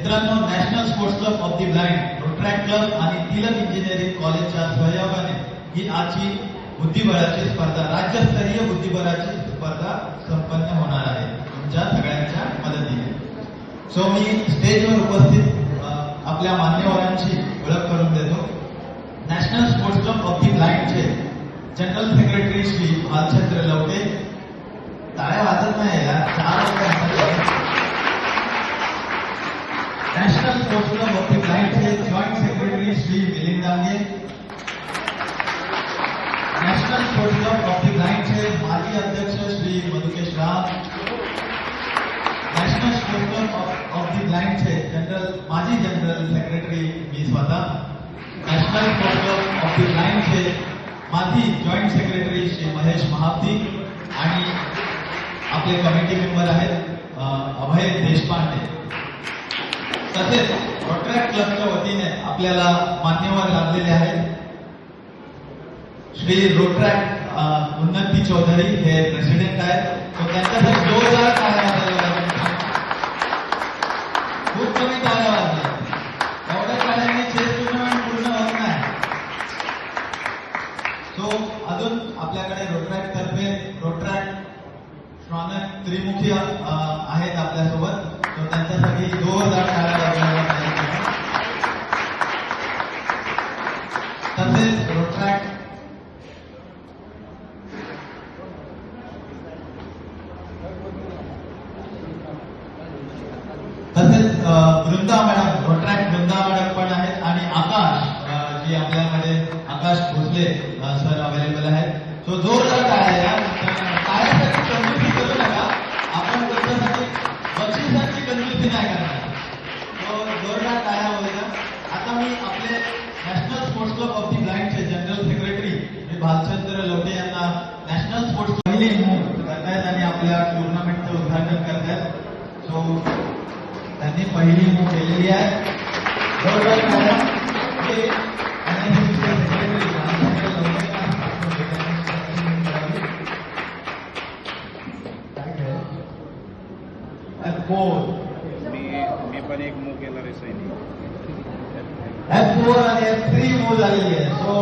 मित्रांनो, national sports club of the blind, रोट्रॅक club आणि Tilak engineering कॉलेजच्या सहयोगाने ही आजची बुद्धिबळाची स्पर्धा, राज्यस्तरीय बुद्धिबळाची स्पर्धा संपन्न होणार आहे तुमच्या सगळ्यांच्या मदतीने. सो मी स्टेजवर उपस्थित आपल्या मान्यवरांची ओळख करून देतो. National sports club of the ब्लाइंडचे जनरल सेक्रेटरी श्री भालचंद्र लवटे. टाळ्या वाजत नाही यार, 4 national sports club of the ब्लाइंडचे joint secretary Shri Milind Dange. National sports club of the ब्लाइंडचे माजी अध्यक्ष Shri Madhukesh Ram. National sports club of the ब्लाइंडचे माजी जनरल सेक्रेटरी मी स्वतः. National sports club of the ब्लाइंडचे माजी जॉइंट सेक्रेटरी श्री महेश महाब्दी आणि आपले कमिटी मेंबर आहेत अभय देशपांडे. तसेच रोट्रॅक क्लबच्या वतीने आपल्याला मान्यवर लाभलेले आहेत श्री रोट्रॅक उन्नती चौधरी, हे प्रेसिडेंट आहेत. तो त्यांच्यासाठी जोरदार टाळ्या वाजल्या. खूप कमी टाळ्या वाजल्या, एवढ्या टाळ्यांनी चेस टुर्नामेंट पूर्ण होत नाही. सो अजून आपल्याकडे रोट्रॅक तर्फे रोट्रॅक श्वानक त्रिमुखी आहेत आपल्यासोबत. तो त्यांच्यासाठी जोरदार टाळ्या वाजवल्या पाहिजे. तसेच रोट्रॅक वृंदा मॅडम, रोट्रॅक वृंदा मॅडम पण आहेत आणि आकाश जी आपल्यामध्ये आकाश भोसले सर अवेलेबल आहेत. सो जोरदार टाळ्या. टाळ्यासाठी कंजूसी करू नका, आपण त्याच्यासाठी बक्षिसाची कंजूसी नाही करणार. तो जोरदार टाळ्या होईल. आता मी आपले national sports club of the ब्लाइंडचे जनरल सेक्रेटरी मी भालचंद्र लवटे यांना नॅशनल स्पोर्ट्स पहिली मूव्ह करतायत आणि आपल्या टुर्नामेंटचं उद्घाटन करतायत. सो त्यांनी पहिली मूव्ह केलेली आहे. मी पण एक मूव्ह केला रे सैनिक. F4 आणि F3 मूव्ह झालेली आहे. सो